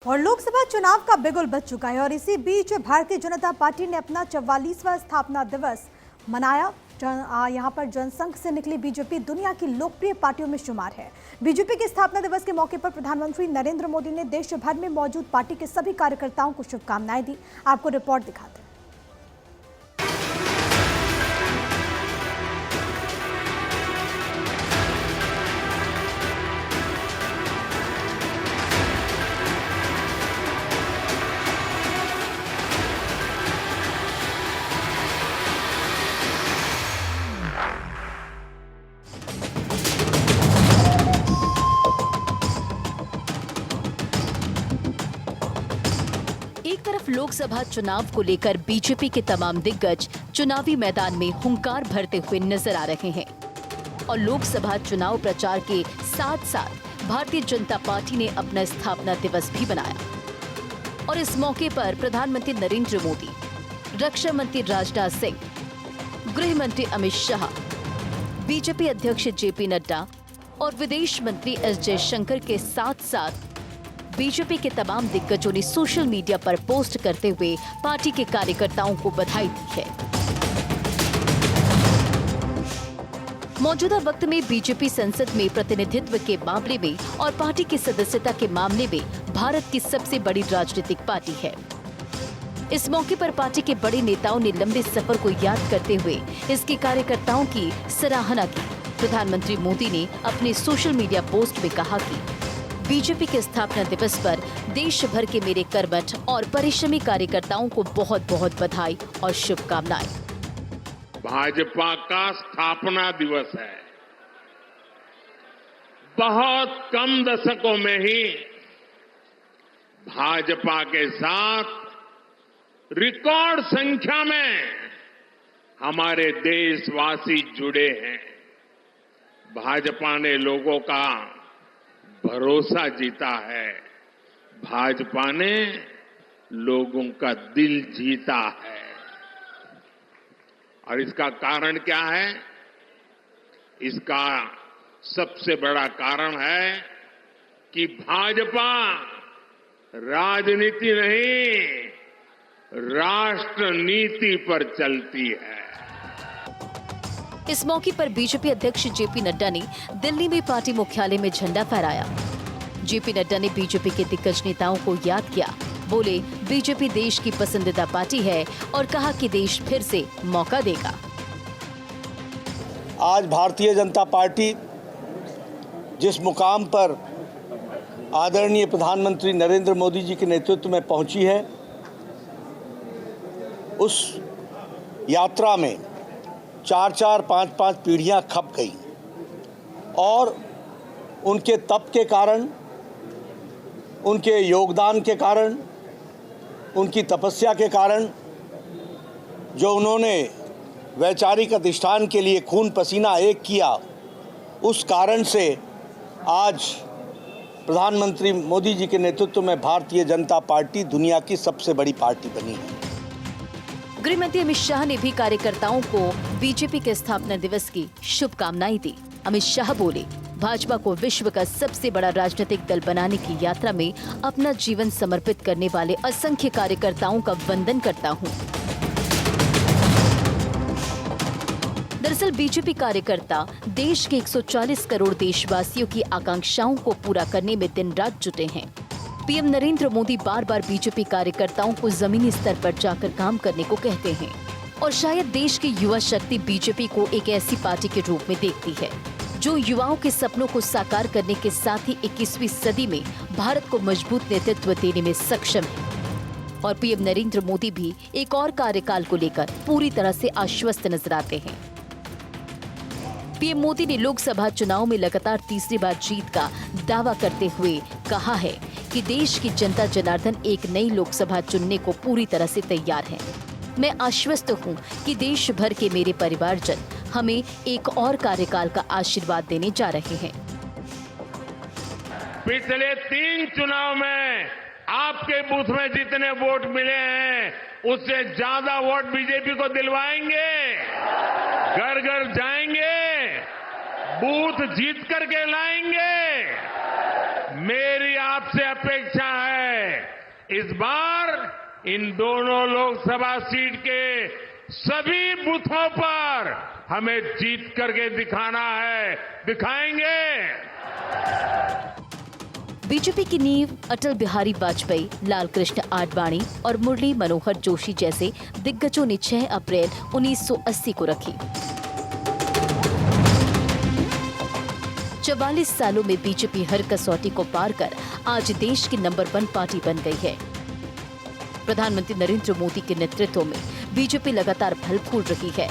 और लोकसभा चुनाव का बिगुल बज चुका है और इसी बीच भारतीय जनता पार्टी ने अपना 44वां स्थापना दिवस मनाया। यहां पर जनसंघ से निकली बीजेपी दुनिया की लोकप्रिय पार्टियों में शुमार है। बीजेपी के स्थापना दिवस के मौके पर प्रधानमंत्री नरेंद्र मोदी ने देश भर में मौजूद पार्टी के सभी कार्यकर्ताओं को शुभकामनाएं दी। आपको रिपोर्ट दिखाते हैं। एक तरफ लोकसभा चुनाव को लेकर बीजेपी के तमाम दिग्गज चुनावी मैदान में हुंकार भरते हुए नजर आ रहे हैं और लोकसभा चुनाव प्रचार के साथ साथ भारतीय जनता पार्टी ने अपना स्थापना दिवस भी मनाया। और इस मौके पर प्रधानमंत्री नरेंद्र मोदी, रक्षा मंत्री राजनाथ सिंह, गृह मंत्री अमित शाह, बीजेपी अध्यक्ष जेपी नड्डा और विदेश मंत्री एस जयशंकर के साथ साथ बीजेपी के तमाम दिग्गजों ने सोशल मीडिया पर पोस्ट करते हुए पार्टी के कार्यकर्ताओं को बधाई दी है। मौजूदा वक्त में बीजेपी संसद में प्रतिनिधित्व के मामले में और पार्टी की सदस्यता के मामले में भारत की सबसे बड़ी राजनीतिक पार्टी है। इस मौके पर पार्टी के बड़े नेताओं ने लंबे सफर को याद करते हुए इसके कार्यकर्ताओं की सराहना की। प्रधानमंत्री मोदी ने अपने सोशल मीडिया पोस्ट में कहा कि बीजेपी के स्थापना दिवस पर देश भर के मेरे कर्मठ और परिश्रमी कार्यकर्ताओं को बहुत बहुत बधाई और शुभकामनाएं। भाजपा का स्थापना दिवस है। बहुत कम दशकों में ही भाजपा के साथ रिकॉर्ड संख्या में हमारे देशवासी जुड़े हैं। भाजपा ने लोगों का भरोसा जीता है। भाजपा ने लोगों का दिल जीता है। और इसका कारण क्या है? इसका सबसे बड़ा कारण है कि भाजपा राजनीति नहीं, राष्ट्र नीति पर चलती है। इस मौके पर बीजेपी अध्यक्ष जेपी नड्डा ने दिल्ली में पार्टी मुख्यालय में झंडा फहराया। जेपी नड्डा ने बीजेपी के दिग्गज नेताओं को याद किया। बोले, बीजेपी देश की पसंदीदा पार्टी है और कहा कि देश फिर से मौका देगा। आज भारतीय जनता पार्टी जिस मुकाम पर आदरणीय प्रधानमंत्री नरेंद्र मोदी जी के नेतृत्व में पहुंची है, उस यात्रा में 4-4, 5-5 पीढ़ियां खप गई और उनके तप के कारण, उनके योगदान के कारण, उनकी तपस्या के कारण, जो उन्होंने वैचारिक अधिष्ठान के लिए खून पसीना एक किया, उस कारण से आज प्रधानमंत्री मोदी जी के नेतृत्व में भारतीय जनता पार्टी दुनिया की सबसे बड़ी पार्टी बनी है। गृह मंत्री अमित शाह ने भी कार्यकर्ताओं को बीजेपी के स्थापना दिवस की शुभकामनाएं दी। अमित शाह बोले, भाजपा को विश्व का सबसे बड़ा राजनीतिक दल बनाने की यात्रा में अपना जीवन समर्पित करने वाले असंख्य कार्यकर्ताओं का वंदन करता हूं। दरअसल बीजेपी कार्यकर्ता देश के 140 करोड़ देशवासियों की आकांक्षाओं को पूरा करने में दिन रात जुटे हैं। पीएम नरेंद्र मोदी बार बार बीजेपी कार्यकर्ताओं को जमीनी स्तर पर जाकर काम करने को कहते हैं और शायद देश की युवा शक्ति बीजेपी को एक ऐसी पार्टी के रूप में देखती है जो युवाओं के सपनों को साकार करने के साथ ही 21वीं सदी में भारत को मजबूत नेतृत्व देने में सक्षम है। और पीएम नरेंद्र मोदी भी एक और कार्यकाल को लेकर पूरी तरह से आश्वस्त नजर आते हैं। पीएम मोदी ने लोकसभा चुनाव में लगातार तीसरी बार जीत का दावा करते हुए कहा है कि देश की जनता जनार्दन एक नई लोकसभा चुनने को पूरी तरह से तैयार है। मैं आश्वस्त हूं कि देश भर के मेरे परिवारजन हमें एक और कार्यकाल का आशीर्वाद देने जा रहे हैं। पिछले 3 चुनाव में आपके बूथ में जितने वोट मिले हैं, उससे ज्यादा वोट बीजेपी को दिलवाएंगे। घर घर जाएंगे, बूथ जीत करके लाएंगे। मेरी आपसे अपेक्षा है इस बार इन दोनों लोकसभा सीट के सभी बूथों पर हमें जीत करके दिखाना है, दिखाएंगे। बीजेपी की नींव अटल बिहारी वाजपेयी, लाल कृष्ण आडवाणी और मुरली मनोहर जोशी जैसे दिग्गजों ने 6 अप्रैल 1980 को रखी। 44 सालों में बीजेपी हर कसौटी को पार कर आज देश की नंबर 1 पार्टी बन गई है। प्रधानमंत्री नरेंद्र मोदी के नेतृत्व में बीजेपी लगातार फल फूल रही है।